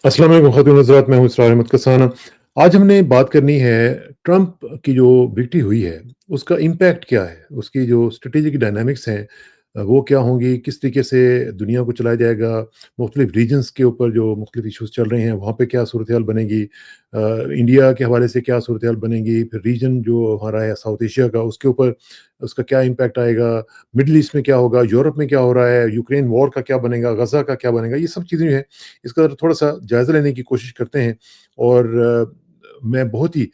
अस्सलाम वालेकुम ख़वातीन हज़रात, मैं हूँ इसरार अहमद कसाना। आज हमने बात करनी है ट्रंप की जो विक्ट्री हुई है, उसका इम्पैक्ट क्या है? उसकी जो स्ट्रैटेजिक डायनामिक्स हैं वो क्या होंगी? किस तरीके से दुनिया को चलाया जाएगा? मुख्तलिफ रीजन्स के ऊपर जो मुख्तलिफ इश्यूज़ चल रहे हैं, वहाँ पे क्या सूरत-ए-हाल बनेगी? इंडिया के हवाले से क्या सूरत-ए-हाल बनेगी? फिर रीजन जो हमारा है साउथ एशिया का, उसके ऊपर उसका क्या इम्पैक्ट आएगा? मिडल ईस्ट में क्या होगा? यूरोप में क्या हो रहा है? यूक्रेन वॉर का क्या बनेगा? गज़ा का क्या बनेगा? ये सब चीज़ें जो हैं, इसका थोड़ा-सा जायज़ा लेने की कोशिश करते हैं और मैं बहुत ही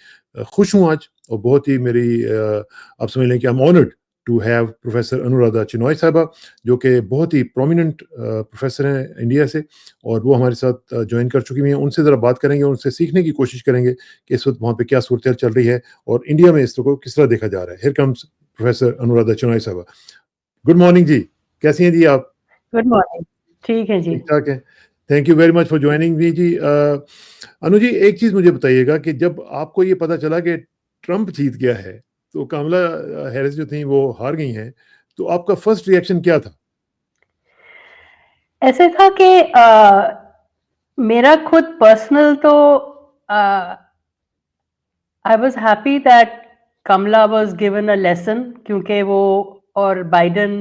खुश हूँ आज और बहुत ही मेरी आप समझ लें कि I am honoured to have professor Anuradha Chinoy साहिबा, जो कि बहुत ही प्रोमिनेंट प्रोफेसर हैं इंडिया से और वो हमारे साथ जॉइन कर चुकी हुई हैं। उनसे ज़रा बात करेंगे, उनसे सीखने की कोशिश करेंगे कि इस वक़्त वहाँ पे क्या सूरत-ए-हाल चल रही है और इंडिया में इस को किस तरह देखा जा रहा है। Here comes professor Anuradha Chinoy साहिबा। गुड मॉर्निंग जी, कैसी हैं जी आप? Good morning. ठीक है जी। ठीक-ठाक है। Thank you very much for joining me जी। अनु जी, एक चीज़ मुझे बताइएगा कि जब आपको ये पता चला कि ट्रंप जीत गया है, तो कमला हैरिस जो थी वो हार गई हैं, तो आपका फर्स्ट रिएक्शन क्या था? ऐसे था कि मेरा खुद पर्सनल तो I was happy that Kamala was given a lesson क्योंकि वो और Biden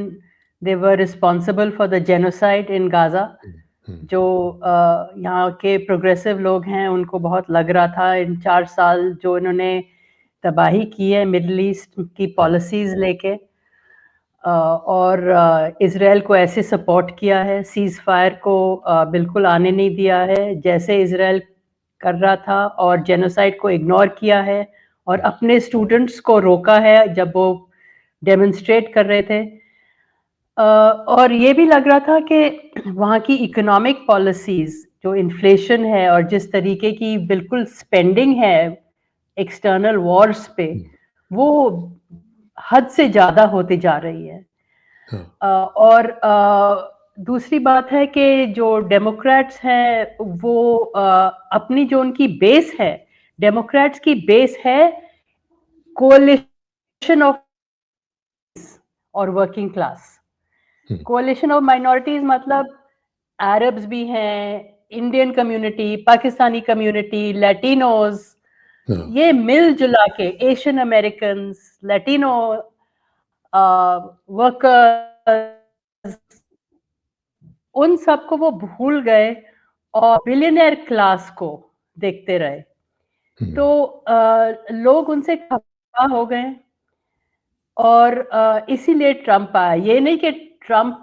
they were responsible for the genocide in Gaza. हुँ, हुँ, जो यहाँ के प्रोग्रेसिव लोग हैं उनको बहुत लग रहा था इन 4 साल जो इन्होंने तबाही की है मिडल ईस्ट की हुँ, पॉलिसीज़ लेके। और इज़राइल को ऐसे सपोर्ट किया है, सीज़ फायर को बिल्कुल आने नहीं दिया है, जैसे इज़राइल कर रहा था और जेनोसाइड को इग्नोर किया है और हुँ, अपने स्टूडेंट्स को रोका है जब वो डेमोन्स्ट्रेट कर रहे थे। और ये भी लग रहा था कि वहाँ की इकोनॉमिक पॉलिसीज़ जो इन्फ्लेशन है और जिस तरीके की बिल्कुल स्पेंडिंग है एक्सटर्नल वॉर्स पे, हुँ, वो हद से ज़्यादा होती जा रही है। हाँ, और दूसरी बात है कि जो डेमोक्रेट्स हैं वो अपनी जो उनकी बेस है, डेमोक्रेट्स की बेस है कोalition ऑफ और working class. Hmm, कोalition of minorities मतलब अरब्स भी हैं, Indian community, Pakistani community, Latinos, हाँ, ये मिल-जुला के एशियन अमेरिकन्स, लैटिनो वर्कर्स, उन सबको वो भूल गए और बिलियनेयर क्लास को देखते रहे। हुँ, तो लोग उनसे खफा हो गए और इसीलिए ट्रम्प आया। ये नहीं कि ट्रम्प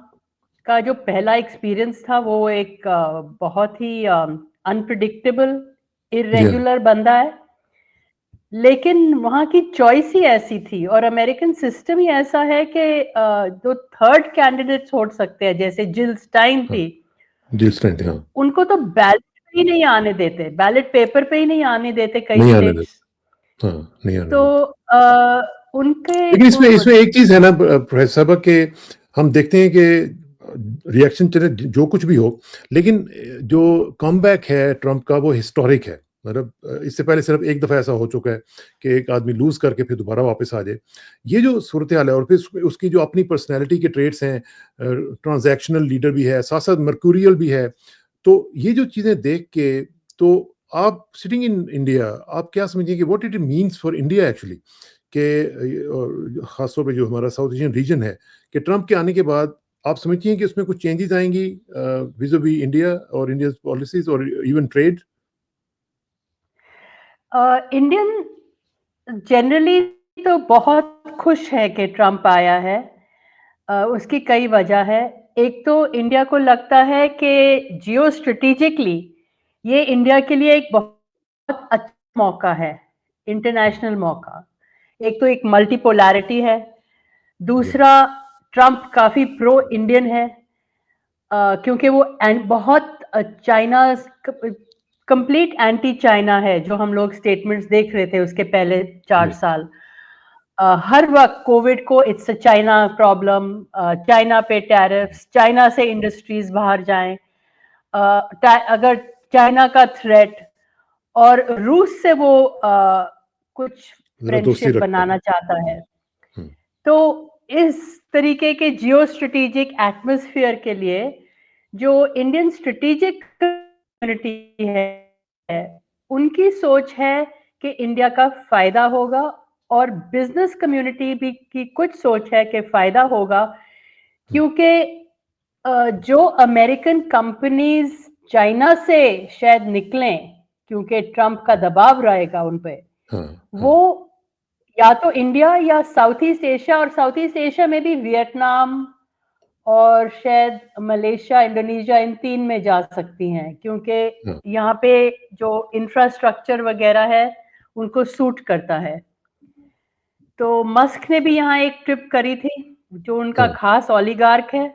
का जो पहला एक्सपीरियंस था वो एक बहुत ही अनप्रेडिक्टेबल, जी हाँ, इर्रेगुलर बंदा है। लेकिन वहाँ की चॉइस ही ऐसी थी और अमेरिकन सिस्टम ही ऐसा है कि जो थर्ड कैंडिडेट छोड़ सकते हैं, जैसे जिल स्टाइन हाँ, थी, जी स्टैंड हाँ, उनको तो बैलेट पे ही नहीं आने देते, बैलेट पेपर पे ही नहीं आने देते कई नहीं आने स्टेट्स। देते, हाँ, नहीं आने तो देते। उनके लेकिन इसमें वो इसमें एक चीज़ है ना प्रोफेसर साहब कि हम देखते हैं कि रिएक्शन चले जो कुछ भी हो, लेकिन जो कमबैक है ट्रंप का वो हिस्टोरिक है। मतलब इससे पहले सिर्फ एक दफ़ा ऐसा हो चुका है कि एक आदमी लूज़ करके फिर दोबारा वापस आ जाए। ये जो सूरत-ए-हाल है और फिर उसकी जो अपनी पर्सनैलिटी के ट्रेट्स हैं, ट्रांज़ैक्शनल लीडर भी है, साथ-साथ मर्क्यूरियल भी है। तो ये जो चीज़ें देख के तो आप सिटिंग इन इंडिया आप क्या समझिए कि what it means for India actually कि ख़ास तौर पे जो हमारा साउथ एशियन रीजन है कि ट्रंप के आने के बाद आप समझती हैं कि उसमें कुछ चेंजेस आएँगी विज़-आ-वी इंडिया और इंडियाज़ पॉलिसीज़ और इवन ट्रेड? इंडियन जनरली तो बहुत खुश है कि ट्रम्प आया है। उसकी कई वजह है। एक तो इंडिया को लगता है कि जियो स्ट्रैटेजिकली ये इंडिया के लिए एक बहुत अच्छा मौका है, इंटरनेशनल मौका। एक तो एक मल्टीपोलैरिटी है, जी हाँ, दूसरा ट्रम्प काफ़ी प्रो इंडियन है। क्योंकि वो बहुत चाइना कंप्लीट एंटी चाइना है, जो हम लोग स्टेटमेंट्स देख रहे थे उसके पहले 4 जी, साल। हर वक्त कोविड को it's a China problem, China पे टैरिफ्स, चाइना से इंडस्ट्रीज बाहर जाएं, अगर चाइना का थ्रेट, और रूस से वो कुछ ज़रा दोस्ती फ्रेंडशिप रखता है। बनाना चाहता है। हुँ, तो इस तरीके के जियो स्ट्रेटेजिक एटमॉस्फेयर के लिए जो इंडियन स्ट्रेटेजिक कम्युनिटी है, उनकी सोच है कि इंडिया का फ़ायदा होगा और बिज़नेस कम्युनिटी भी की कुछ सोच है कि फ़ायदा होगा हुँ, क्योंकि जो अमेरिकन कंपनीज़ चाइना से शायद निकलें क्योंकि ट्रंप का दबाव रहेगा उन पे, हाँ, हाँ, वो या तो इंडिया या साउथ ईस्ट एशिया और साउथ ईस्ट एशिया में भी वियतनाम और शायद मलेशिया, इंडोनेशिया इन 3 में जा सकती हैं क्योंकि हाँ, यहाँ पे जो इंफ्रास्ट्रक्चर वगैरह है, उनको सूट करता है। तो मस्क ने भी यहाँ एक ट्रिप करी थी, जो उनका हाँ, खास ओलिगार्क है।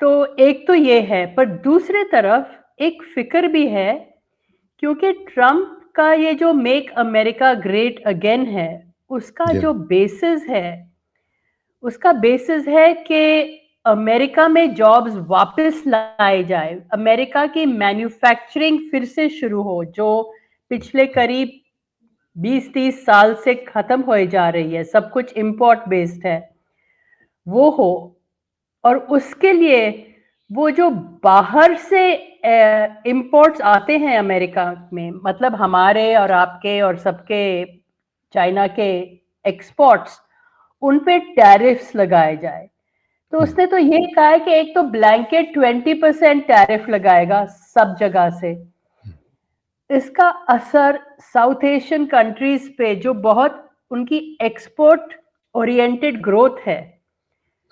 तो एक तो ये है, पर दूसरे तरफ एक फ़िक्र भी है क्योंकि ट्रंप का ये जो मेक अमेरिका ग्रेट अगेन है, उसका जी हाँ, जो बेसिस है कि अमेरिका में जॉब्स वापस लाए जाए, अमेरिका की मैन्युफैक्चरिंग फिर से शुरू हो, जो पिछले हाँ, करीब 20-30 साल से खत्म होए जा रही है, सब कुछ इम्पोर्ट बेस्ड है, वो हो। और उसके लिए वो जो बाहर से इम्पोर्ट्स आते हैं अमेरिका में, मतलब हमारे और आपके और सबके चाइना के एक्सपोर्ट्स, उन पे टैरिफ्स लगाए जाए। तो हुँ, उसने तो ये कहा है कि एक तो ब्लैंकेट 20% टैरिफ लगाएगा सब जगह से। हुँ, इसका असर साउथ एशियन कंट्रीज पे जो बहुत उनकी एक्सपोर्ट ओरिएंटेड ग्रोथ है,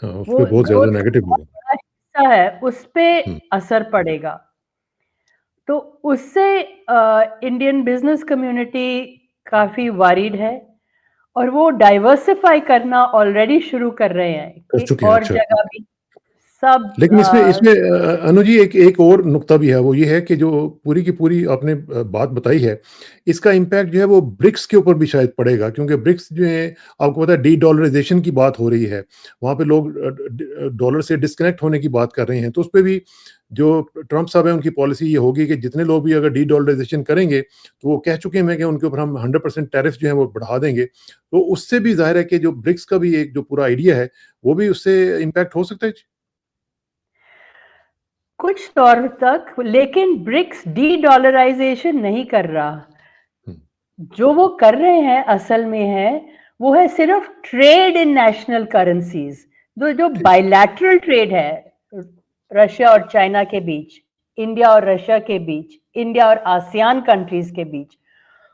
हाँ, उसपे वो बहुत ज़्यादा ग्रोथ का नेगेटिव बहुत होगा। बड़ा हिस्सा है, उस पे हुँ, असर पड़ेगा। तो उससे इंडियन बिजनेस कम्युनिटी काफी वरीड है और वो डाइवर्सिफाई करना ऑलरेडी शुरू कर रहे हैं कर कि चुके हैं, और अच्छा। जगह भी सब लेकिन इसमें इसमें अनु जी एक एक और नुकता भी है, वो ये है कि जो पूरी की पूरी आपने बात बताई है, इसका इम्पैक्ट जो है वो ब्रिक्स के ऊपर भी शायद पड़ेगा क्योंकि ब्रिक्स जो है आपको पता है डी-डॉलराइज़ेशन की बात हो रही है। वहाँ पे लोग डॉलर से डिस्कनेक्ट होने की बात कर रहे हैं, तो उसपे भी जो ट्रंप साहब हैं उनकी पॉलिसी ये होगी कि जितने लोग भी अगर डी-डॉलराइज़ेशन करेंगे, तो वो कह चुके हैं कि उनके ऊपर हम 100% टैरिफ जो है वो बढ़ा देंगे। तो उससे भी ज़ाहिर है कि जो ब्रिक्स का भी एक जो पूरा आइडिया है, वो भी उससे इम्पैक्ट हो सकता है? कुछ तौर तक, लेकिन ब्रिक्स डी डॉलराइजेशन नहीं कर रहा। हुँ, जो वो कर रहे हैं असल में है, वो है सिर्फ ट्रेड इन नेशनल करेंसीज। जो जो ठीक। बायलैटरल ट्रेड है रशिया और चाइना के बीच, इंडिया और रशिया के बीच, इंडिया और आसियान कंट्रीज के बीच,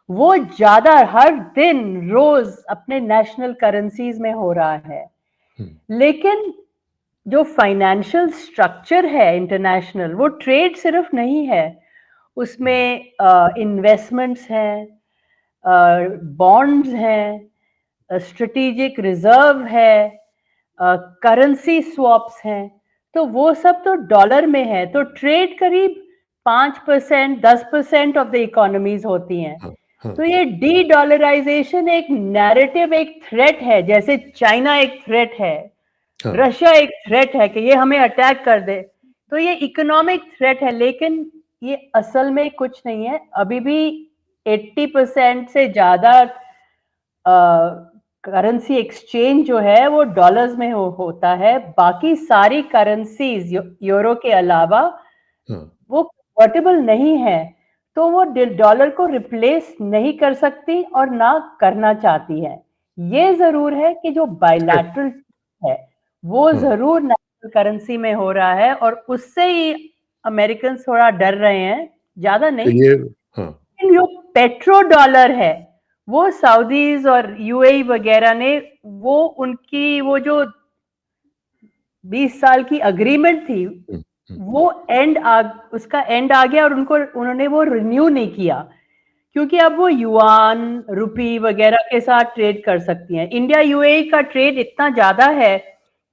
वो ज्यादा हर दिन रोज अपने नेशनल करेंसीज में हो रहा है। हुँ, लेकिन जो फाइनेंशियल स्ट्रक्चर है इंटरनेशनल, वो ट्रेड सिर्फ नहीं है, हुँ, उसमें इन्वेस्टमेंट्स हैं, बॉन्ड्स हैं, स्ट्रेटेजिक रिजर्व है, करेंसी स्वैप्स हैं। तो वो सब तो डॉलर में है, तो ट्रेड करीब 5% 10% ऑफ द इकोनॉमीज होती हैं। हाँ, हाँ, तो ये डी डॉलराइजेशन एक नैरेटिव, एक थ्रेट है, जैसे चाइना एक थ्रेट है, हाँ, रशिया एक थ्रेट है कि ये हमें अटैक कर दे। तो ये इकोनॉमिक थ्रेट है, लेकिन ये असल में कुछ नहीं है। अभी भी 80% से ज्यादा करेंसी एक्सचेंज जो है वो डॉलर्स में होता है। बाकी सारी करेंसीज यूरो के अलावा हाँ, वो कन्वर्टेबल नहीं है, तो वो डॉलर को रिप्लेस नहीं कर सकती और ना करना चाहती है। ये जरूर है कि जो अच्छा, बायलैटरल है, वो हाँ, जरूर नेशनल करेंसी में हो रहा है और उससे ही अमेरिकन थोड़ा डर रहे हैं, ज्यादा कि नहीं। ये हाँ, लेकिन जो पेट्रो डॉलर है, वो सऊदीज और यूएई वगैरह ने, वो उनकी वो जो 20 साल की एग्रीमेंट थी, हुँ, हुँ, वो उसका एंड आ गया और उन्होंने वो रिन्यू नहीं किया क्योंकि अब वो युआन रुपी वगैरह के साथ ट्रेड कर सकती हैं। इंडिया यूएई का ट्रेड इतना ज्यादा है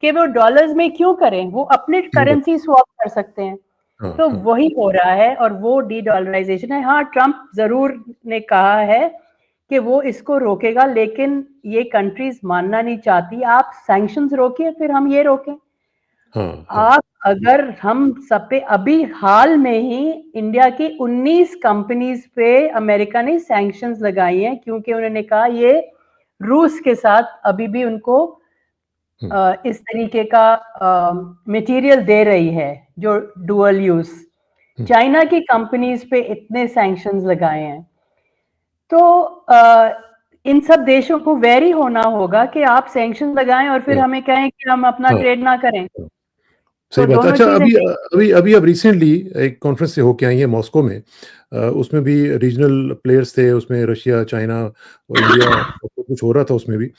कि वो डॉलर्स में क्यों करें, वो अपने ठीक बात करेंसी स्वैप कर सकते हैं। हाँ, तो हाँ, वही हो रहा है और वो डी डॉलराइजेशन है। हाँ, ट्रंप जरूर ने कहा है कि वो इसको रोकेगा, लेकिन ये कंट्रीज मानना नहीं चाहती। आप सैंक्शंस रोकिए, फिर हम ये रोकें। हाँ, हाँ, आप अगर हम सब पे, अभी हाल में ही इंडिया की 19 कंपनीज पे अमेरिका ने सैंक्शंस लगाई हैं क्योंकि उन्होंने कहा ये रूस के साथ अभी भी उनको हुँ, इस तरीके का मटेरियल दे रही है जो डुअल यूज। चाइना की कंपनीज पे इतने सैंक्शंस लगाए हैं, तो इन सब देशों को वेरी होना होगा कि आप सैंक्शन लगाएं और फिर हाँ, हमें कहें कि हम अपना हाँ, ट्रेड ना करें। हाँ। तो सही बात है। दोनों अच्छा, चीजें अभी नहीं। अभी अभी अब रिसेंटली एक कॉन्फ्रेंस से होके आई हैं मॉस्को में। उसमें भी रीजनल प्लेयर्स थे, उसमें रशिया, चाइना और इंडिया, सब कुछ हो रहा था उसमें भी।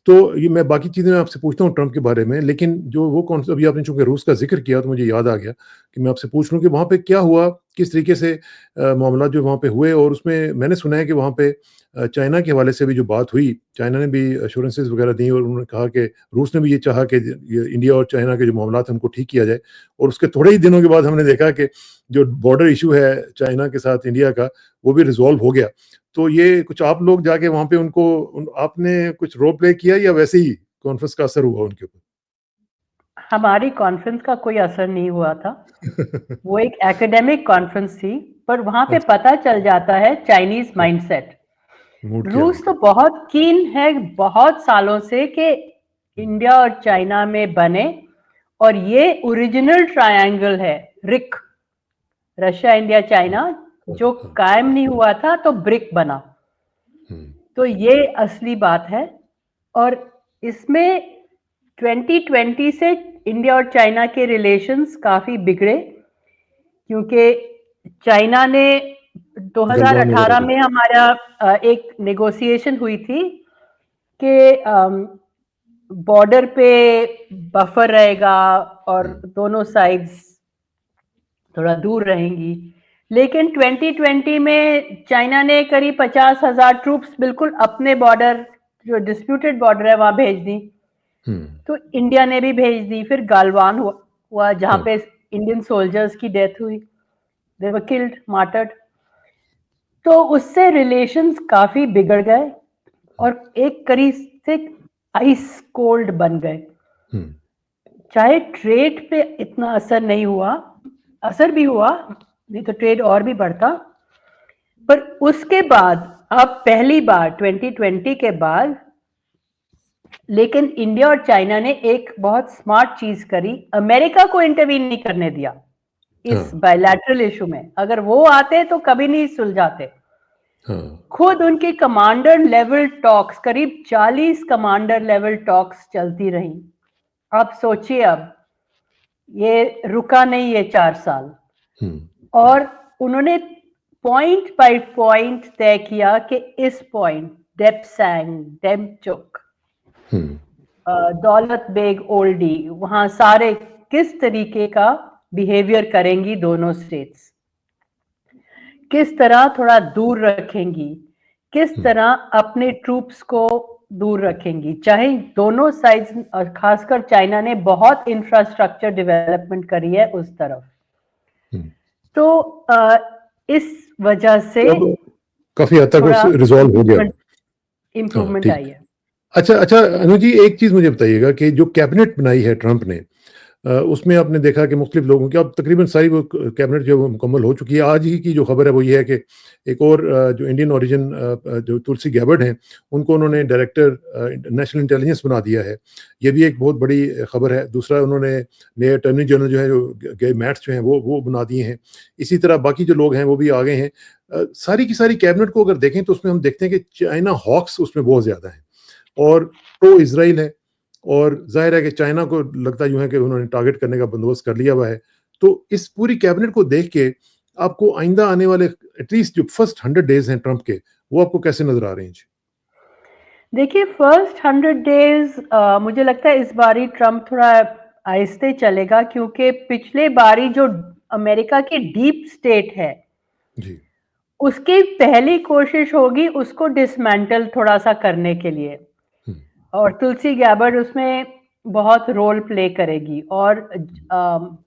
तो ये मैं बाकी चीज़ें मैं आपसे पूछता हूँ ट्रंप के बारे में, लेकिन जो वो कौन अभी आपने चूँकि रूस का ज़िक्र किया तो मुझे याद आ गया कि मैं आपसे पूछ लूँ कि वहाँ पे क्या हुआ? किस तरीके से मामलात जो वहाँ पे हुए, और उसमें मैंने सुना है कि वहाँ पे चाइना के हवाले से भी जो बात हुई, चाइना ने भी एश्योरेंसेस वगैरह दी और उन्होंने कहा कि रूस ने भी ये चाहा कि ये इंडिया और चाइना के जो मामलात हैं उनको ठीक किया जाए। और उसके थोड़े ही दिनों के बाद हमने देखा कि जो बॉर्डर इश्यू है चाइना के साथ इंडिया का, वो भी रिज़ॉल्व हो गया। तो ये कुछ आप लोग जाके वहाँ पे उनको आपने कुछ रोल प्ले किया या वैसे ही कॉन्फ्रेंस का असर हुआ उनके ऊपर? हमारी कॉन्फ्रेंस का कोई असर नहीं हुआ था। वो एक एकेडमिक कॉन्फ्रेंस थी, पर वहां पे अच्छा, पता चल जाता है चाइनीज माइंडसेट। मूड क्या है रूस उनका? तो बहुत कीन है बहुत सालों से कि इंडिया और चाइना में बने, और ये ओरिजिनल ट्रायंगल है, रिक, रशिया इंडिया हाँ, चाइना, हाँ, जो हाँ। कायम नहीं हुआ था तो ब्रिक बना। हुँ, तो ये असली बात है। और इसमें 2020 से इंडिया और चाइना के रिलेशंस काफी बिगड़े, क्योंकि चाइना ने गलवान वगैरह 2018 भी। में हमारा एक नेगोशिएशन हुई थी कि बॉर्डर पे बफर रहेगा और हुँ, दोनों साइड्स थोड़ा दूर रहेंगी। लेकिन 2020 में चाइना ने करीब 50,000 ट्रूप्स बिल्कुल अपने बॉर्डर, जो डिस्प्यूटेड बॉर्डर है, वहां भेज दी। हुँ, तो इंडिया ने भी भेज दी। फिर गालवान हुआ जहां हाँ, पे इंडियन सोल्जर्स की डेथ हुई, दे वर किल्ड, मार्टर्ड। तो उससे रिलेशंस काफी बिगड़ गए और एक करीब से आइस कोल्ड बन गए। हुँ, चाहे ट्रेड पे इतना असर नहीं हुआ, असर भी हुआ, नहीं तो ट्रेड और भी बढ़ता। पर उसके बाद, अब पहली बार 2020 के बाद, लेकिन इंडिया और चाइना ने एक बहुत स्मार्ट चीज करी, अमेरिका को इंटरवीन नहीं करने दिया हाँ, इस बायलैटरल इशू में। अगर वो आते तो कभी नहीं सुलझाते। हाँ, खुद उनकी कमांडर लेवल टॉक्स, करीब 40 कमांडर लेवल टॉक्स चलती रही। आप सोचिए, अब ये रुका नहीं ये 4 साल। हुँ, और उन्होंने पॉइंट बाय पॉइंट तय किया कि इस पॉइंट, डेप्सैंग, डेमचुक, हुँ, दौलत बेग ओल्डी, वहां सारे किस तरीके का बिहेवियर करेंगी दोनों स्टेट्स, किस तरह थोड़ा दूर रखेंगी, किस हुँ। तरह अपने ट्रूप्स को दूर रखेंगी। चाहे दोनों साइड्स, और खासकर चाइना ने बहुत इंफ्रास्ट्रक्चर डेवलपमेंट करी है उस तरफ। हुँ। तो इस वजह से तो अब काफ़ी हद तक थोड़ा उस रिज़ॉल्व हो गया वो। इम्प्रूवमेंट हाँ, इम्प्रूवमेंट ठीक आई है। है। अच्छा, अच्छा अनु जी, एक चीज़ मुझे बताइएगा कि जो कैबिनेट बनाई है ट्रंप ने, उसमें आपने देखा कि मुख्तलिफ लोगों की अब तकरीबन सारी वो कैबिनेट जो है वो मुकम्मल हो चुकी है। आज ही की जो खबर है वो ये है कि एक और जो इंडियन ओरिजिन जो तुलसी गैबर्ट हैं, उनको उन्होंने डायरेक्टर नेशनल इंटेलिजेंस बना दिया है। ये भी एक बहुत बड़ी खबर है। दूसरा, उन्होंने नए अटॉर्नी जनरल जो है, जो गए मैट्स जो हैं, वो बना दिए हैं। इसी तरह बाकी जो लोग हैं वो भी आ गए हैं। सारी की सारी कैबिनेट को अगर देखें तो उसमें हम देखते हैं कि चाइना हॉक्स उसमें बहुत ज़्यादा हैं और प्रो इज़राइल है। और ज़ाहिर है कि चाइना को लगता यूँ है कि उन्होंने टारगेट करने का बंदोबस्त कर लिया हुआ है। तो इस पूरी कैबिनेट को देख के आपको आइंदा आने वाले एटलीस्ट जो फर्स्ट 100 डेज़ हैं ट्रंप के, वो आपको कैसे नज़र आ रहे हैं जी? देखिए, फर्स्ट 100 डेज मुझे लगता है इस बारी ट्रम्प थोड़ा आहिस्ते चलेगा, क्योंकि पिछले बारी जो अमेरिका की डीप स्टेट है, जी। उसकी पहली कोशिश होगी उसको डिसमेंटल थोड़ा सा करने के लिए। हुँ। और तुलसी गैबर्ड उसमें बहुत रोल प्ले करेगी, और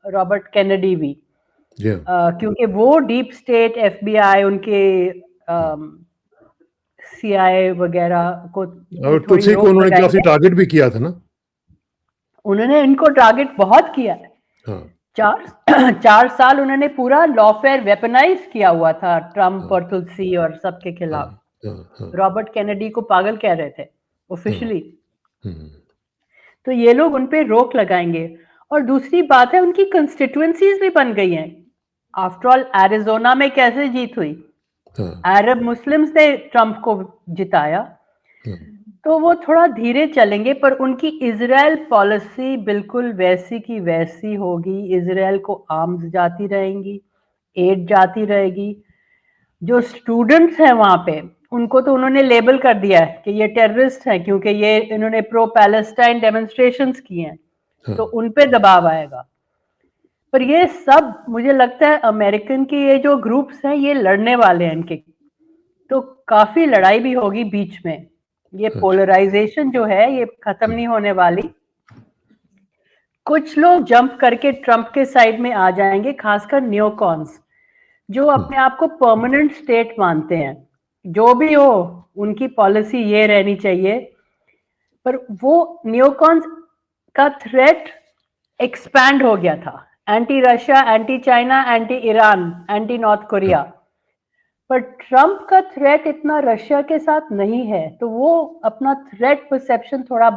रॉबर्ट केनेडी भी, जी हाँ। क्योंकि वो डीप स्टेट, एफबीआई, उनके हुँ। सीआईए वगैरह को पे और थोड़ी तुलसी को रोक उन्होंने काफ़ी लगाएंगे। टारगेट भी किया था ना? उन्होंने इनको टारगेट बहुत किया है। हाँ, 4 4 साल उन्होंने पूरा लॉफेयर वेपनाइज किया हुआ था, ट्रम्प हाँ, और तुलसी और सबके हाँ, खिलाफ। हाँ, हाँ, रॉबर्ट केनेडी को पागल कह रहे थे हाँ। ऑफिशियली। हुँ, तो ये लोग उन पे रोक लगाएंगे। और दूसरी बात है, उनकी कंस्टिट्यूएंसीज भी बन गई हैं। आफ्टर ऑल एरिज़ोना में कैसे जीत हुई? हाँ, अरब मुस्लिम्स ने ट्रंप को जिताया। हाँ, तो वो थोड़ा धीरे चलेंगे, पर उनकी इज़राइल पॉलिसी बिल्कुल वैसी की वैसी होगी। इज़राइल को आर्म्स जाती रहेंगी, एड जाती रहेगी। जो स्टूडेंट्स हैं वहाँ पे, उनको तो उन्होंने लेबल कर दिया है कि ये टेररिस्ट हैं, क्योंकि ये इन्होंने प्रो पैलेस्टाइन डेमोन्स्ट्रेशंस किए हैं, हाँ, तो उन पे दबाव आएगा। पर ये सब मुझे लगता है अमेरिकन के ये जो ग्रुप्स हैं, ये लड़ने वाले हैं इनके। तो काफ़ी लड़ाई भी होगी बीच में। ये अच्छा, पोलराइज़ेशन जो है, ये खत्म हुँ, नहीं होने वाली। कुछ लोग जंप करके ट्रंप के साइड में आ जाएँगे, खासकर न्योकॉन्स, जो हुँ, अपने आप को परमानेंट स्टेट मानते हैं। जो भी हो, उनकी पॉलिसी ये रहनी चाहिए। पर वो न्योकॉन्स का थ्रेट एक्सपैंड हो गया था। Anti Russia, anti China, anti Iran, anti north हाँ, कोरिया। पर ट्रंप का थ्रेट इतना रशिया के साथ नहीं है, तो वो अपना थ्रेट परसेप्शन थोड़ा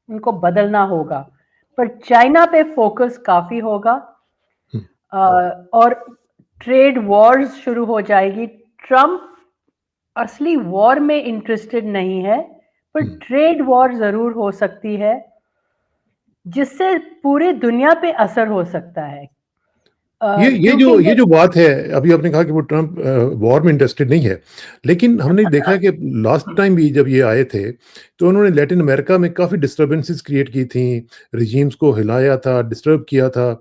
उनको बदलना होगा। पर चाइना पे फोकस काफ़ी होगा। हुँ, और ट्रेड वॉर्स शुरू हो जाएगी। ट्रंप असली वॉर में इंटरेस्टेड नहीं है, पर हुँ। ट्रेड वॉर ज़रूर हो सकती है, जिससे पूरी दुनिया पे असर हो सकता है। क्योंकि ये जो बात है, अभी आपने कहा कि वो ट्रम्प वॉर में इंटरेस्टेड नहीं है। लेकिन हमने देखा है कि लास्ट टाइम भी जब ये आए थे, तो उन्होंने लैटिन अमेरिका में काफ़ी डिस्टर्बेंसेस क्रिएट की थी, रेजिम्स को हिलाया था, डिस्टर्ब किया था।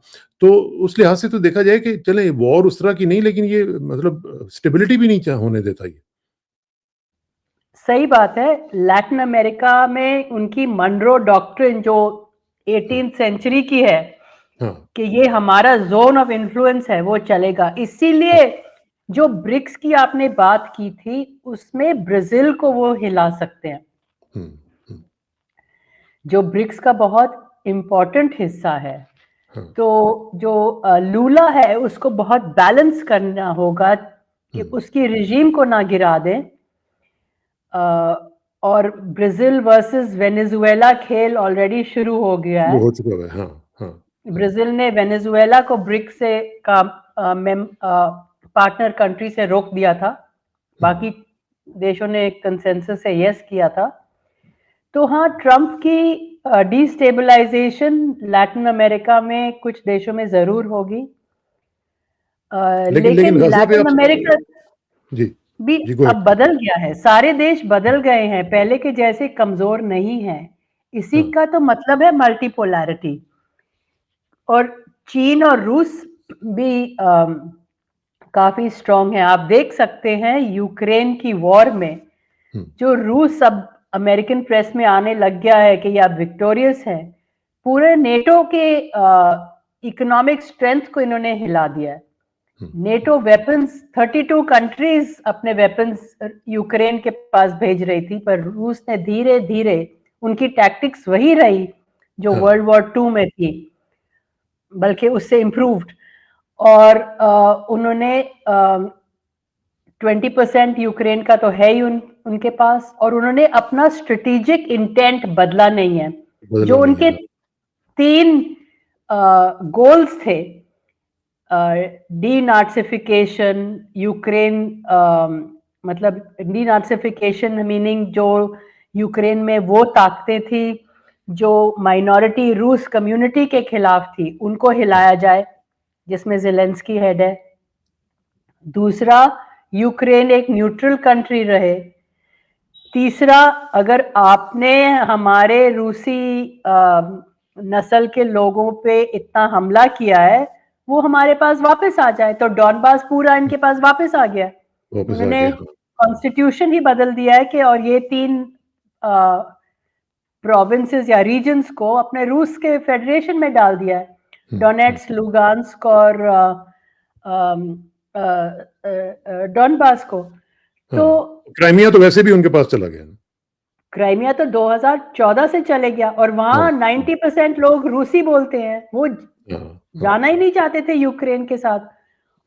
तो उस लिहाज से तो देखा जाए कि चलें वॉर उस तरह की नहीं, लेकिन ये मतलब स्टेबिलिटी भी नहीं होने देता ये। सही बात है। लैटिन अमेरिका में उनकी मनरो डॉक्ट्रिन जो हाँ, 18th सेंचुरी की है, हाँ, कि ये हमारा ज़ोन ऑफ इन्फ्लुएंस है, वो चलेगा। इसीलिए जो ब्रिक्स की आपने बात की थी, उसमें ब्राज़ील को वो हिला सकते हैं, हुँ, हुँ, जो ब्रिक्स का बहुत इम्पोर्टेंट हिस्सा है। हाँ, तो जो लूला है, उसको बहुत बैलेंस करना होगा कि हुँ, उसकी रिजीम को ना गिरा दें। अ, और ब्राज़ील वर्सेस वेनेजुएला खेल ऑलरेडी शुरू हो गया शुरू है। हो चुका है। हाँ, हाँ, हाँ, ब्राज़ील ने वेनेजुएला को ब्रिक्स से का पार्टनर कंट्री से रोक दिया था। हुँ। बाकी देशों ने कंसेंसस से यस किया था। तो हाँ, ट्रंप की डिस्टेबलाइजेशन लैटिन अमेरिका में कुछ देशों में ज़रूर होगी। लेकिन लेकिन गाज़ा पे लैटिन आप अमेरिका जी, भी जी गो अब अहेड। बदल गया है। सारे देश बदल गए हैं, पहले के जैसे कमज़ोर नहीं हैं। इसी हाँ, का तो मतलब है मल्टीपोलैरिटी। और चीन और रूस भी काफ़ी स्ट्रॉन्ग है। आप देख सकते हैं यूक्रेन की वॉर में, हुँ, जो रूस अब अमेरिकन प्रेस में आने लग गया है कि ये अब विक्टोरियस है। पूरे नेटो के इकोनॉमिक स्ट्रेंथ को इन्होंने हिला दिया है। हुँ, नेटो वेपन्स 32 कंट्रीज अपने वेपन्स यूक्रेन के पास भेज रही थी, पर रूस ने धीरे-धीरे, उनकी टैक्टिक्स वही रही जो हाँ, वर्ल्ड वॉर 2 में थी, बल्कि उससे इम्प्रूव्ड। और उन्होंने 20% यूक्रेन का तो है ही उनके पास, और उन्होंने अपना स्ट्रेटेजिक इंटेंट बदला नहीं है। बदला जो नहीं है। उनके हाँ, 3 गोल्स थे, डीनाज़िफिकेशन, यूक्रेन, मतलब डीनाज़िफिकेशन मीनिंग जो यूक्रेन में वो ताकतें थी जो माइनॉरिटी रूस कम्युनिटी के खिलाफ थी, उनको हाँ, हिलाया जाए, जिसमें ज़ेलेंस्की हेड है। दूसरा, यूक्रेन एक न्यूट्रल कंट्री रहे। तीसरा, अगर आपने हमारे रूसी नस्ल के लोगों पे इतना हमला किया है, वो हमारे पास वापस आ जाए। तो डॉनबास पूरा इनके पास वापस आ गया। वापस आ उन्होंने गया। हाँ, कॉन्स्टिट्यूशन ही बदल दिया है कि, और ये 3 प्रोविंसेस या रीजन्स को अपने रूस के फेडरेशन में डाल दिया है। हुँ, हुँ, डोनेट्स, लुगान्स्क और डॉनबास को। हाँ, तो क्राइमिया तो वैसे भी उनके पास चला गया ना। क्राइमिया तो 2014 से चले गया, और हाँ, वहाँ हाँ, 90% लोग रूसी बोलते हैं। वो हाँ, हाँ, जाना ही नहीं चाहते थे यूक्रेन के साथ।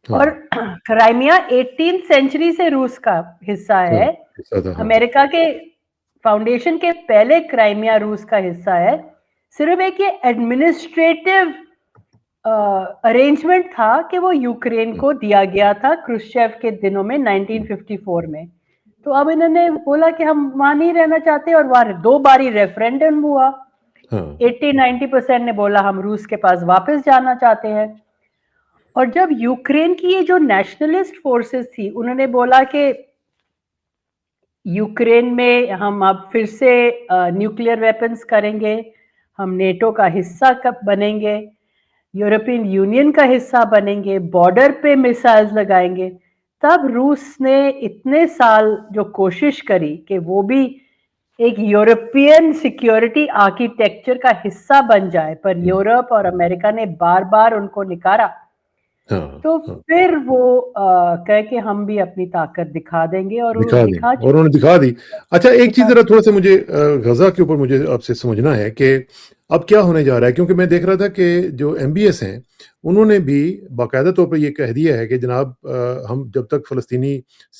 हाँ, और क्राइमिया 18th सेंचुरी से रूस का हिस्सा हाँ, है। ऐसा था, हाँ, अमेरिका के फाउंडेशन के पहले क्राइमिया रूस का हिस्सा है। सिर्फ एक ये एडमिनिस्ट्रेटिव अरेंजमेंट था कि वो यूक्रेन हुँ, को दिया गया था क्रुश्चेव के दिनों में हुँ, 1954 में। तो अब इन्होंने बोला कि हम वहाँ नहीं रहना चाहते और वहाँ 2 बारी रेफरेंडम हुआ। हाँ, 80-90% ने बोला हम रूस के पास वापस जाना चाहते हैं। और जब यूक्रेन की ये जो नेशनलिस्ट फोर्सेस थी, उन्होंने बोला कि यूक्रेन में हम अब फिर से न्यूक्लियर वेपन्स करेंगे, हम नेटो का हिस्सा कब बनेंगे, यूरोपियन यूनियन का हिस्सा बनेंगे, बॉर्डर पे मिसाइल्स लगाएंगे। तब रूस ने इतने साल जो कोशिश करी कि वो भी एक यूरोपियन सिक्योरिटी आर्किटेक्चर का हिस्सा बन जाए, पर हुँ, यूरोप और अमेरिका ने बार-बार उनको निकारा। हाँ, तो हाँ। फिर वो कहे कि हम भी अपनी ताकत दिखा देंगे और वो दिखा दी दिखा और उन्होंने दिखा दी। अच्छा, एक चीज़ दिखा ज़रा थोड़ा-सा मुझे ग़ज़ा के ऊपर मुझे आपसे समझना है कि अब क्या होने जा रहा है? क्योंकि मैं देख रहा था कि जो एमबीएस हैं, उन्होंने भी बाकायदा तौर पे ये कह दिया है कि जनाब हम जब तक फ़लस्तीनी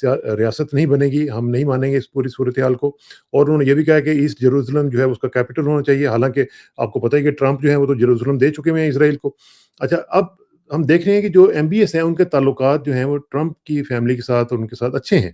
रियासत नहीं बनेगी, हम नहीं मानेंगे इस पूरी सूरत-ए-हाल को। और उन्होंने ये भी कहा कि ईस्ट जेरूसलम जो है उसका कैपिटल होना चाहिए। हालाँकि आपको पता है कि ट्रंप जो है वो तो जेरूसलम दे चुके हुए हैं इज़राइल को। अच्छा, अब हम देख रहे हैं कि जो एमबीएस हैं उनके ताल्लुकात जो हैं वो ट्रंप की फैमिली के साथ और उनके साथ अच्छे हैं।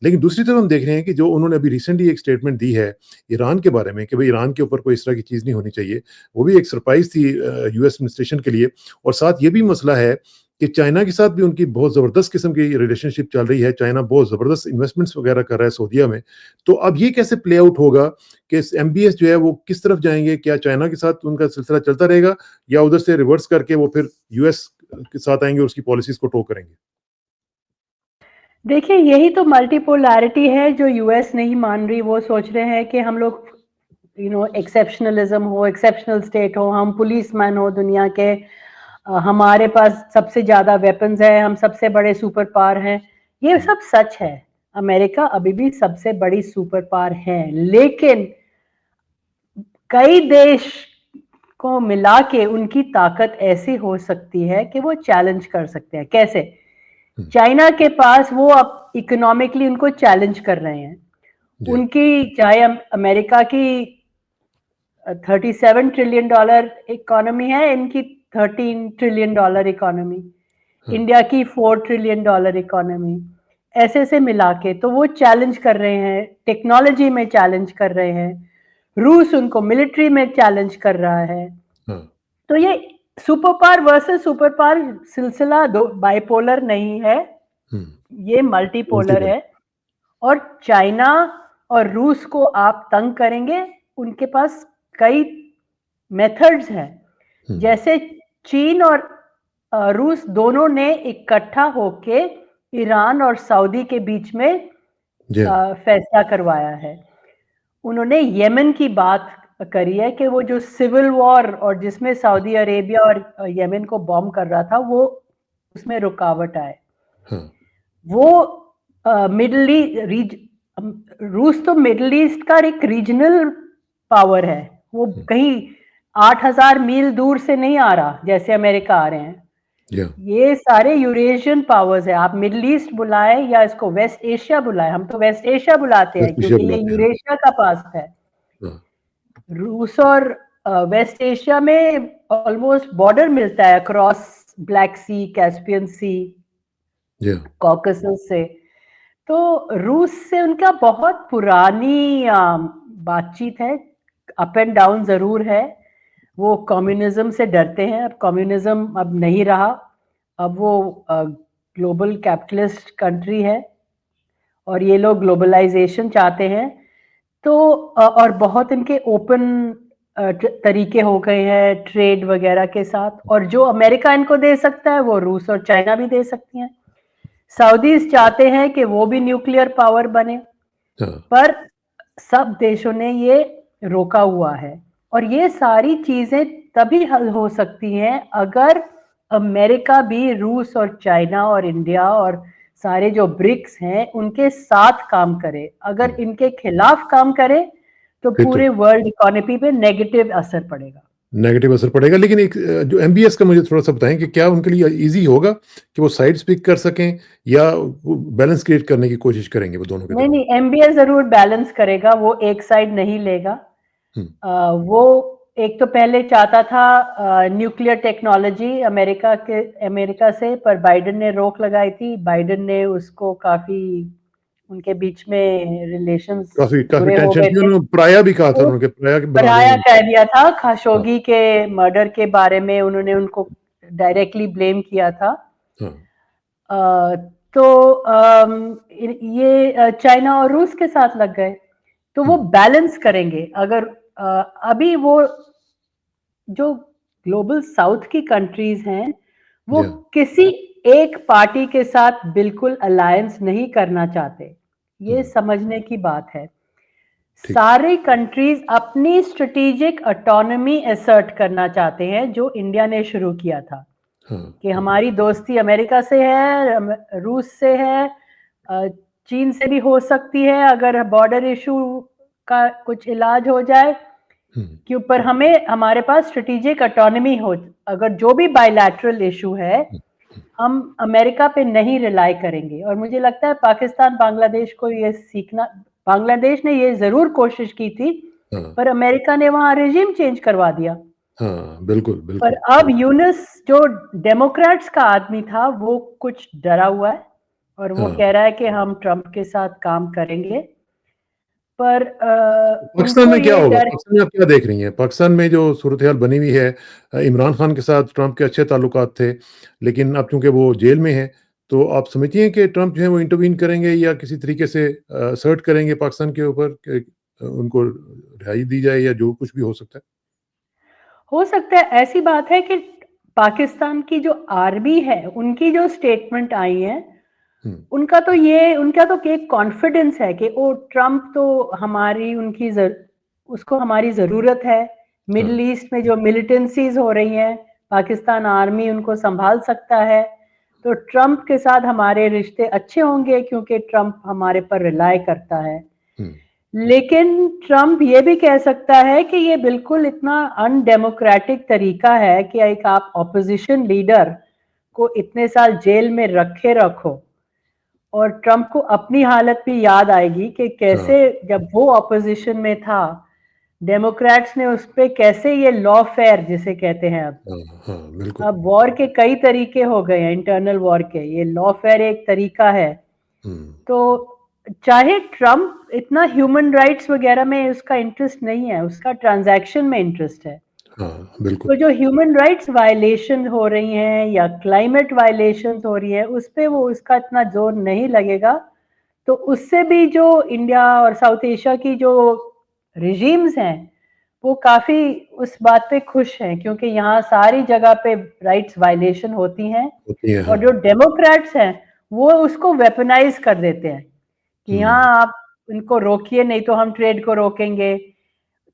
लेकिन दूसरी तरफ हम देख रहे हैं कि जो उन्होंने अभी रिसेंटली एक स्टेटमेंट दी है ईरान के बारे में कि भाई ईरान के ऊपर कोई इस तरह की चीज़ नहीं होनी चाहिए। वो भी एक सरप्राइज़ थी यूएस एडमिनिस्ट्रेशन के लिए। और साथ ये भी मसला है कि चाइना के साथ भी उनकी बहुत ज़बरदस्त किस्म की रिलेशनशिप चल रही है। चाइना बहुत ज़बरदस्त इन्वेस्टमेंट्स वगैरह कर रहा है सऊदीया में। तो अब ये कैसे प्ले आउट होगा कि एमबीएस जो है वो किस तरफ जाएँगे? क्या चाइना के साथ उनका सिलसिला चलता रहेगा या उधर से रिवर्स करके वो फिर यूएस के साथ आएँगे और उसकी पॉलिसीज़ को टो करेंगे? देखिए, यही तो मल्टीपोलैरिटी है जो यूएस नहीं मान रही। वो सोच रहे हैं कि हम लोग एक्सेप्शनलिज्म हो, एक्सेप्शनल स्टेट हो, हम पुलिसमैन हो दुनिया के, हमारे पास सबसे ज़्यादा वेपन्स हैं, हम सबसे बड़े सुपर पावर हैं। ये हुँ, सब सच है। अमेरिका अभी भी सबसे बड़ी सुपर पावर है, लेकिन कई देश को मिला के उनकी ताकत ऐसी हो सकती है कि वो चैलेंज कर सकते हैं। कैसे? हुँ, चाइना के पास वो अब इकोनॉमिकली उनको चैलेंज कर रहे हैं। जी, उनकी चाहे अमेरिका की $37 ट्रिलियन इकोनॉमी है, इनकी $13 ट्रिलियन इकोनॉमी, हाँ, इंडिया की $4 ट्रिलियन इकोनॉमी, ऐसे ऐसे मिला के तो वो चैलेंज कर रहे हैं, टेक्नोलॉजी में चैलेंज कर रहे हैं, रूस उनको मिलिट्री में चैलेंज कर रहा है। हाँ, तो ये super power versus super power सिलसिला दो बाइपोलर नहीं है, हुँ, ये मल्टीपोलर मल्टीपल है। और चाइना और रूस को आप तंग करेंगे, उनके पास कई मेथड्स हैं। हुँ, जैसे चीन और रूस दोनों ने इकट्ठा होके ईरान और सऊदी के बीच में जी हाँ, फैसला करवाया है। उन्होंने येमेन की बात करी है कि वो जो सिविल वॉर और जिसमें सऊदी अरेबिया और येमेन को बॉम्ब कर रहा था, वो उसमें रुकावट आए। हाँ, वो मिडल ई रीज रूस तो मिडल ईस्ट का एक रीजनल पावर है। वो हुँ, कहीं 8,000 मील दूर से नहीं आ रहा, जैसे अमेरिका आ रहे हैं। जी हाँ, ये सारे यूरेशियन पावर्स हैं। आप मिडल ईस्ट बुलाएँ या इसको वेस्ट एशिया बुलाएँ, हम तो वेस्ट एशिया बुलाते हैं वेस्ट एशिया क्योंकि ये बुलाते हैं, हाँ, यूरेशिया का पास्ट है। हाँ, रूस और वेस्ट एशिया में ऑलमोस्ट बॉर्डर मिलता है अक्रॉस ब्लैक सी, कैस्पियन सी, जी हाँ, कॉकेसस से। तो रूस से उनका बहुत पुरानी बातचीत है, अप एंड डाउन ज़रूर है। वो कम्युनिज़्म से डरते हैं, अब कम्युनिज़्म अब नहीं रहा, अब वो ग्लोबल कैपिटलिस्ट कंट्री है और ये लोग ग्लोबलाइज़ेशन चाहते हैं। तो और बहुत इनके ओपन तरीके हो गए हैं ट्रेड वगैरह के साथ, और जो अमेरिका इनको दे सकता है वो रूस और चाइना भी दे सकती हैं। सऊदीज़ चाहते हैं कि वो भी न्यूक्लियर पावर बने, हाँ, पर सब देशों ने ये रोका हुआ है। और ये सारी चीज़ें तभी हल हो सकती हैं अगर अमेरिका भी रूस और चाइना और इंडिया और सारे जो ब्रिक्स हैं उनके साथ काम करे। हुँ, अगर इनके खिलाफ काम करे तो फिर तो पूरे वर्ल्ड इकोनॉमी पे नेगेटिव असर पड़ेगा। नेगेटिव असर पड़ेगा। लेकिन एक जो एमबीएस का मुझे थोड़ा-सा बताएँ कि क्या उनके लिए ईज़ी होगा कि वो साइड्स पिक कर सकें या वो बैलेंस क्रिएट करने की कोशिश करेंगे वो दोनों के नहीं, दरमियान? नहीं, एमबीए ज़रूर बैलेंस करेगा, वो एक साइड नहीं लेगा। हुँ, वो एक तो पहले चाहता था न्यूक्लियर टेक्नोलॉजी अमेरिका से, पर बाइडेन ने रोक लगाई थी। बाइडेन ने उसको काफ़ी, उनके बीच में रिलेशंस काफ़ी काफ़ी बुरे हो टेंशन गए थी, थे। उन्होंने पराया भी कहा था, तो उन्होंने पराया बना देंगे पराया उनको। कह दिया था, हाँ, खशोगी के मर्डर के बारे में उन्होंने उनको डायरेक्टली ब्लेम किया था। हाँ, अ, तो ये चाइना और रूस के साथ लग गए, तो वो हुँ, बैलेंस करेंगे। अगर अभी वो जो ग्लोबल साउथ की कंट्रीज हैं, वो या किसी एक पार्टी के साथ बिल्कुल अलायंस नहीं करना चाहते। हुँ, ये समझने की बात है। ठीक, सारी कंट्रीज अपनी स्ट्रेटेजिक ऑटोनॉमी असर्ट करना चाहते हैं, जो इंडिया ने शुरू किया था हाँ, कि हाँ, हमारी दोस्ती अमेरिका से है, रूस से है, अ, चीन से भी हो सकती है अगर बॉर्डर इशू का कुछ इलाज हो जाए, हुँ, कि ऊपर हमें हमारे पास स्ट्रेटेजिक ऑटोनॉमी हो। अगर जो भी बायलैटरल इशू है, हुँ, हम अमेरिका पे नहीं रिलाई करेंगे। और मुझे लगता है पाकिस्तान बांग्लादेश को ये सीखना, बांग्लादेश ने ये ज़रूर कोशिश की थी, हाँ, पर अमेरिका ने वहाँ रेजिम चेंज करवा दिया। हाँ, बिल्कुल, पर बिल्कुल, अब यूनुस जो डेमोक्रेट्स का आदमी था, वो कुछ डरा हुआ है और वो हाँ। कह रहा है कि हम ट्रंप के साथ काम करेंगे। पर पाकिस्तान उनको में क्या ये होगा? डर, पाकिस्तान में आप क्या देख रही हैं? पाकिस्तान में जो सूरत-ए-हाल बनी हुई है, इमरान खान के साथ ट्रंप के अच्छे ताल्लुकात थे, लेकिन अब चूँकि वो जेल में हैं, तो आप समझती हैं कि ट्रंप जो है वो इंटरवीन करेंगे या किसी तरीके से असर्ट करेंगे पाकिस्तान के ऊपर कि उनको रिहाई दी जाए या जो कुछ भी हो सकता है? हो सकता है ऐसी बात है कि पाकिस्तान की जो आर्मी है, उनकी जो स्टेटमेंट आई है, हुँ, उनका तो एक कॉन्फिडेंस है कि ओ ट्रम्प तो हमारी उनकी उसको हमारी ज़रूरत है। हाँ, मिडल ईस्ट में जो मिलिटेंसीज़ हो रही हैं, पाकिस्तान आर्मी उनको सँभाल सकता है। तो ट्रम्प के साथ हमारे रिश्ते अच्छे होंगे क्योंकि ट्रम्प हमारे पर रिलाय करता है। हुँ, लेकिन ट्रम्प ये भी कह सकता है कि ये बिल्कुल इतना अनडेमोक्रेटिक तरीका है कि एक आप ऑपोजिशन लीडर को इतने साल जेल में रखे रखो। और ट्रम्प को अपनी हालत भी याद आएगी कि हाँ, कैसे जब वो ऑपोजिशन में था, डेमोक्रेट्स ने उस पे कैसे ये लॉफेयर जिसे कहते हैं अब। हाँ, हाँ, बिल्कुल। अब वॉर के कई तरीके हो गए हैं, इंटरनल वॉर के, ये लॉफेयर एक तरीका है। हुँ, तो चाहे ट्रम्प इतना ह्यूमन राइट्स वगैरह में उसका इंटरेस्ट नहीं है, उसका ट्रांजैक्शन में इंटरेस्ट है। हाँ, बिल्कुल। तो जो ह्यूमन राइट्स वायलेशन हो रही हैं या क्लाइमेट वायलेशंस हो रही है, उस पे वो उसका इतना जोर नहीं लगेगा। तो उससे भी जो इंडिया और साउथ एशिया की जो रिजीम्स हैं, वो काफ़ी उस बात पे खुश हैं क्योंकि यहाँ सारी जगह पे राइट्स वायलेशन होती हैं। होती है, और हाँ। जो डेमोक्रेट्स हैं, वो उसको वेपनाइज़ कर देते हैं कि हुँ। यहाँ आप इनको रोकिए, नहीं तो हम ट्रेड को रोकेंगे।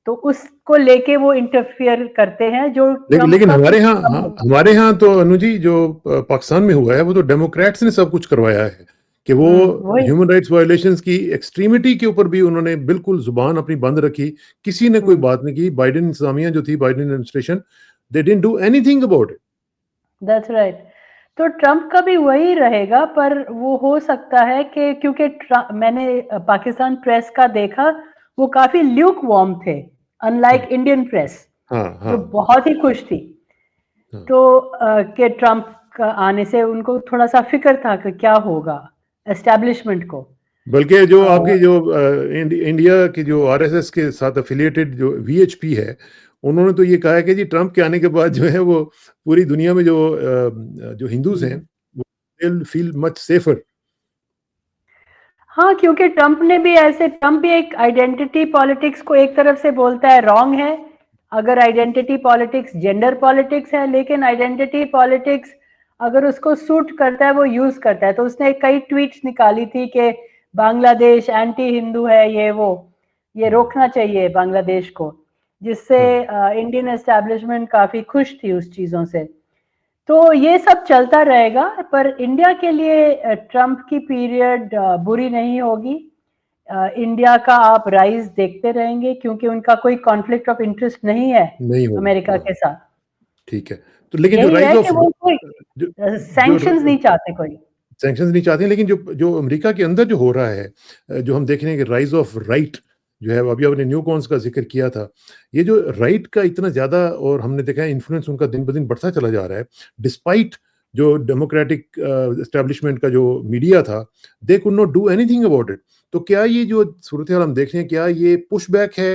तो उसको लेके वो इंटरफियर करते हैं, जो ट्रम्प लेकिन का हमारे कुछ यहाँ कम हाँ, होता है। हमारे यहाँ तो अनु जी जो पाकिस्तान में हुआ है वो तो डेमोक्रेट्स ने सब कुछ करवाया है कि वो वही। ह्यूमन राइट्स वायलेशंस की एक्सट्रीमिटी के ऊपर भी उन्होंने बिल्कुल जुबान अपनी बंद रखी। किसी ने कोई हुँ, बात नहीं की। बाइडेन इंतज़ामिया जो थी, Biden administration, they didn't do anything about it. That's right. तो ट्रम्प का भी वही रहेगा, पर वो हो सकता है कि क्योंकि मैंने पाकिस्तान प्रेस का देखा, वो काफ़ी ल्यूक वार्म थे, हाँ, अनलाइक इंडियन प्रेस, हाँ, जो हाँ, बहुत ही खुश थी। हाँ। तो कि ट्रम्प का आने से उनको थोड़ा-सा फ़िक्र था कि क्या होगा एस्टेब्लिशमेंट को। बल्कि जो अ, आपकी जो इंडिया की जो आरएसएस के साथ एफिलिएटेड जो वीएचपी है, उन्होंने तो ये कहा है कि जी ट्रंप के आने के बाद जो है वो पूरी दुनिया में जो हिंदूज़ हैं, हुँ। वो they will feel much safer. हाँ, क्योंकि ट्रम्प भी एक आइडेंटिटी पॉलिटिक्स को एक तरफ से बोलता है रॉन्ग है। अगर आइडेंटिटी पॉलिटिक्स जेंडर पॉलिटिक्स है, लेकिन आइडेंटिटी पॉलिटिक्स अगर उसको सूट करता है, वो यूज़ करता है। तो उसने कई ट्वीट्स निकाली थी कि बांग्लादेश एंटी हिंदू है, ये वो, ये हुँ, रोकना चाहिए बांग्लादेश को, जिससे हाँ, इंडियन एस्टेब्लिशमेंट काफ़ी खुश थी उस चीज़ों से। तो ये सब चलता रहेगा, पर इंडिया के लिए ट्रम्प की पीरियड बुरी नहीं होगी। इंडिया का आप राइज़ देखते रहेंगे क्योंकि उनका कोई कॉन्फ्लिक्ट ऑफ इंटरेस्ट नहीं है नहीं होगा, अमेरिका हाँ, के साथ। ठीक है। तो लेकिन जो यही राइज़ है ऑफ कि वो कोई जो जो सैंक्शंस नहीं चाहते कोई। सैंक्शंस नहीं चाहते हैं, लेकिन जो जो अमेरिका के अंदर जो हो रहा है, जो हम देख रहे हैं कि राइज़ ऑफ राइट जो है अभी आपने न्यूकॉन्स का ज़िक्र किया था। ये जो राइट का इतना ज़्यादा और हमने देखा है इन्फ्लुएंस उनका दिन-ब-दिन बढ़ता चला जा रहा है, डिस्पाइट जो डेमोक्रेटिक एस्टेब्लिशमेंट का जो मीडिया था, they could not do anything about it. तो क्या ये जो सूरत-ए-हाल हम देख रहे हैं, क्या ये पुशबैक है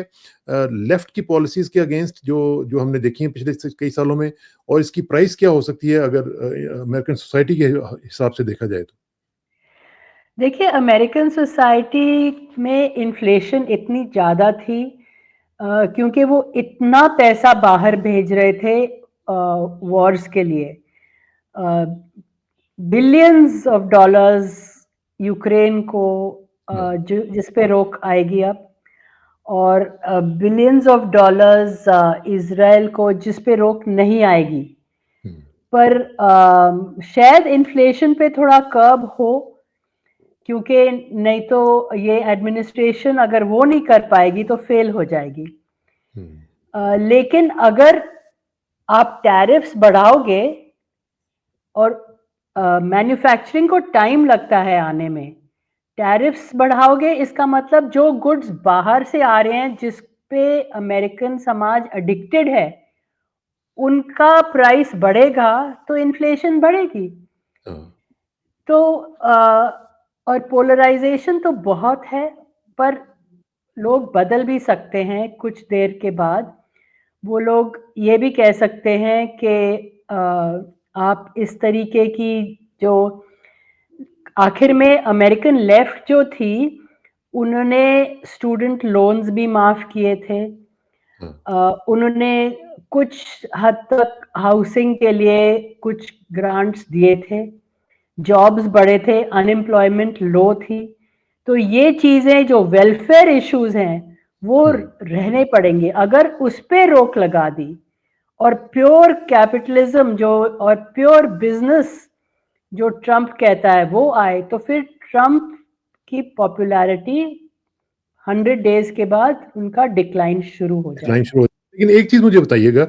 लेफ्ट की पॉलिसीज़ के अगेंस्ट जो जो हमने देखी हैं पिछले कई सालों में? और इसकी प्राइस क्या हो सकती है अगर अमेरिकन सोसाइटी के हिसाब से देखा जाए तो? देखिए, अमेरिकन सोसाइटी में इन्फ्लेशन इतनी ज़्यादा थी क्योंकि वो इतना पैसा बाहर भेज रहे थे वॉर्स के लिए। बिलियंस ऑफ डॉलर्स यूक्रेन को हाँ। जिस पे रोक आएगी अब, और बिलियंस ऑफ डॉलर्स इज़राइल को जिस पे रोक नहीं आएगी। हुँ, पर शायद इन्फ्लेशन पे थोड़ा कर्ब हो, क्योंकि नहीं तो ये एडमिनिस्ट्रेशन अगर वो नहीं कर पाएगी तो फेल हो जाएगी। हुँ, लेकिन अगर आप टैरिफ्स बढ़ाओगे और मैन्युफैक्चरिंग को टाइम लगता है आने में, टैरिफ्स बढ़ाओगे इसका मतलब जो गुड्स बाहर से आ रहे हैं जिस पे अमेरिकन समाज एडिक्टेड है, उनका प्राइस बढ़ेगा तो इन्फ्लेशन बढ़ेगी। हाँ, तो और पोलराइजेशन तो बहुत है, पर लोग बदल भी सकते हैं कुछ देर के बाद। वो लोग ये भी कह सकते हैं कि आप इस तरीके की जो आखिर में अमेरिकन लेफ्ट जो थी, उन्होंने स्टूडेंट लोन्स भी माफ़ किए थे। हाँ, उन्होंने कुछ हद तक हाउसिंग के लिए कुछ ग्रांट्स दिए थे। जॉब्स बढ़े थे, अनएम्प्लॉयमेंट लो थी। तो ये चीज़ें जो वेलफेयर इश्यूज़ हैं, वो हुँ, रहने पड़ेंगे। अगर उस पे रोक लगा दी और प्योर कैपिटलिज़्म जो और प्योर बिज़नेस जो ट्रम्प कहता है वो आए, तो फिर ट्रम्प की पॉपुलैरिटी 100 डेज़ के बाद उनका डिक्लाइन शुरू हो डिक्लाइन जाएगा। शुरू हो लेकिन एक चीज़ मुझे बताइएगा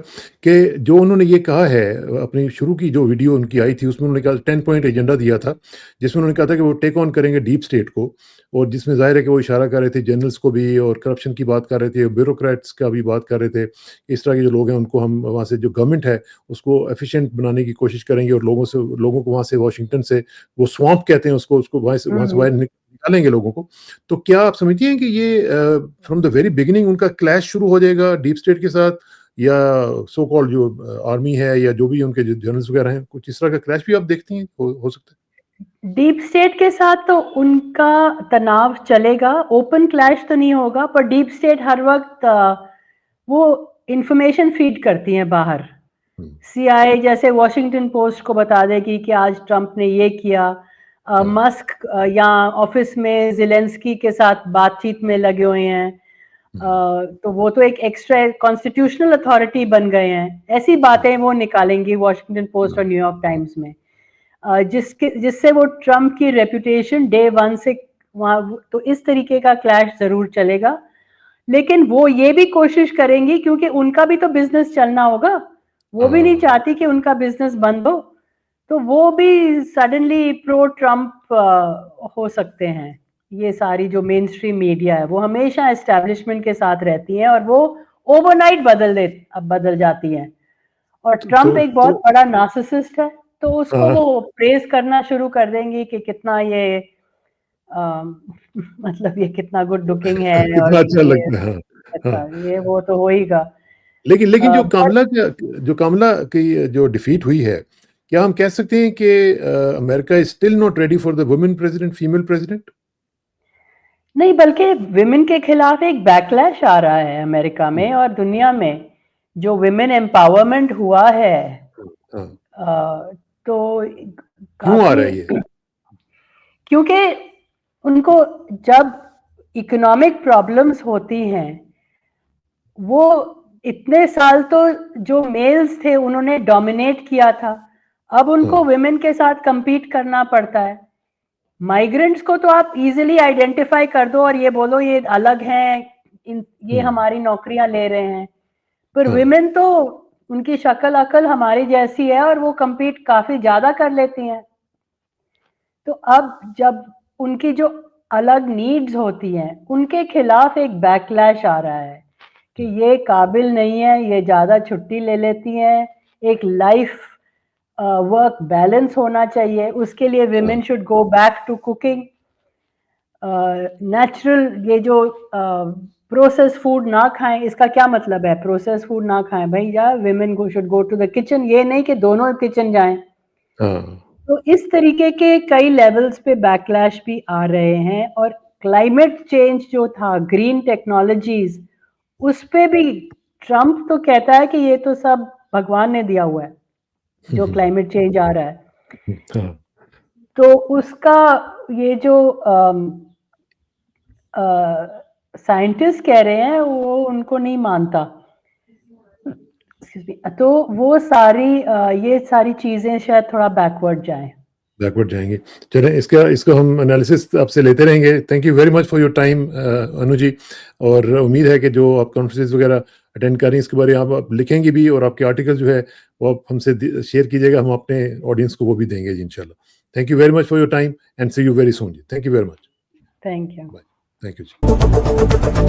कि जो उन्होंने ये कहा है अपनी शुरू की जो वीडियो उनकी आई थी उसमें उन्होंने कहा 10 पॉइंट एजेंडा दिया था, जिसमें उन्होंने कहा था कि वो टेक ऑन करेंगे डीप स्टेट को और जिसमें ज़ाहिर है कि वो इशारा कर रहे थे जनरल्स को भी और करप्शन की बात कर रहे थे, ब्यूरोक्रेट्स का भी बात कर रहे थे। इस तरह के जो लोग हैं उनको हम वहाँ से जो गवर्नमेंट है उसको एफिशिएंट बनाने की कोशिश करेंगे और लोगों को वहाँ से वाशिंगटन से वो स्वैम्प कहते हैं उसको हुँ, वहाँ से बाहर हुँ। निकालेंगे लोगों को। तो क्या आप समझती हैं कि ये फ्रॉम द वेरी बिगिनिंग उनका क्लैश शुरू हो जाएगा डीप स्टेट के साथ या सो कॉल्ड जो आर्मी है या जो भी उनके जो जनरल्स वगैरह हैं, कुछ इस तरह का क्लैश भी आप देखती हैं? हो सकता है? डीप स्टेट के साथ तो उनका तनाव चलेगा, ओपन क्लैश तो नहीं होगा, पर डीप स्टेट हर वक़्त वो इन्फॉर्मेशन फीड करती हैं बाहर। हुँ, सीआईए जैसे वॉशिंगटन पोस्ट को बता देगी कि आज ट्रम्प ने ये किया। हाँ, मस्क या ऑफिस में ज़ेलेंस्की के साथ बातचीत में लगे हुए हैं। हुँ, तो वो तो एक एक्स्ट्रा कॉन्स्टिट्यूशनल अथॉरिटी बन गए हैं। ऐसी हुँ, बातें वो निकालेंगी वॉशिंगटन पोस्ट हाँ, और न्यूयॉर्क टाइम्स में। जिससे वो ट्रम्प की रेपुटेशन डे 1 से वहाँ, तो इस तरीके का क्लैश ज़रूर चलेगा। लेकिन वो ये भी कोशिश करेंगी क्योंकि उनका भी तो बिज़नेस चलना होगा। वो भी नहीं हाँ, चाहती कि उनका बिज़नेस बंद हो। तो वो भी सडनली प्रो ट्रम्प हो सकते हैं। ये सारी जो मेन स्ट्रीम मीडिया है, वो हमेशा एस्टेब्लिशमेंट के साथ रहती है और वो ओवरनाइट बदल जाती हैं। और तो ट्रम्प तो एक बहुत तो बड़ा नार्सिसिस्ट है, तो उसको हाँ, वो प्रेज़ करना शुरू कर देंगी कि कितना ये अ, मतलब ये कितना गुड लुकिंग है और कितना अच्छा ये लगता है, हाँ, अच्छा, हाँ। ये वो तो होएगा। लेकिन लेकिन पर जो कमला की जो डिफीट हुई है, क्या हम कह सकते हैं कि America is still not ready for the women president, female president? नहीं, बल्कि विमेन के खिलाफ एक बैकलैश आ रहा है अमेरिका हुँ, में और दुनिया में। जो विमेन एम्पावरमेंट हुआ है, हाँ, तो क्यों आ रहा काफ़ी, है ये? क्योंकि उनको जब इकोनॉमिक प्रॉब्लम्स होती हैं, वो इतने साल तो जो मेल्स थे उन्होंने डोमिनेट किया था। अब हाँ, उनको विमेन के साथ कम्पीट करना पड़ता है। माइग्रेंट्स को तो आप इजीली आइडेंटिफाई कर दो और ये बोलो ये अलग हैं, ये हुँ, हमारी नौकरियां ले रहे हैं। पर हाँ, विमेन तो उनकी शक्ल अकल हमारी जैसी है और वो कम्पीट काफी ज्यादा कर लेती हैं। तो अब जब उनकी जो अलग नीड्स होती हैं, उनके खिलाफ एक बैकलैश आ रहा है कि ये काबिल नहीं है, ये ज़्यादा छुट्टी ले लेती हैं, एक लाइफ वर्क बैलेंस होना चाहिए, उसके लिए हाँ, women should go back to cooking. Natural ये जो प्रोसेस फूड ना खाएं, इसका क्या मतलब है प्रोसेस फूड ना खाएं भैया, विमेन को should go to the kitchen, ये नहीं कि दोनों किचन जाएं। हाँ, तो इस तरीके के कई लेवल्स पे बैकलैश भी आ रहे हैं और क्लाइमेट चेंज जो था, ग्रीन टेक्नोलॉजीज, उस पे भी ट्रम्प तो कहता है कि ये तो सब भगवान ने दिया हुआ है, जो क्लाइमेट चेंज आ रहा है। हाँ, तो उसका ये जो साइंटिस्ट कह रहे हैं वो उनको नहीं मानता। तो वो सारी ये सारी चीजें शायद थोड़ा बैकवर्ड जाएं। बैकवर्ड जाएँगे। चलें इसका इसको हम एनालिसिस आपसे लेते रहेंगे। Thank you very much for your time Anu ji, और उम्मीद है कि जो आप कॉन्फ्रेंसेस वगैरह अटेंड कर रही हैं इसके बारे में आप लिखेंगी भी, और आपके आर्टिकल जो है वो आप हमसे शेयर कीजिएगा, हम अपने ऑडियंस को वो भी देंगे जी इंशाल्लाह। Thank you very much for your time and see you very soon जी। Thank you very much. Thank you. Bye. Thank you ji.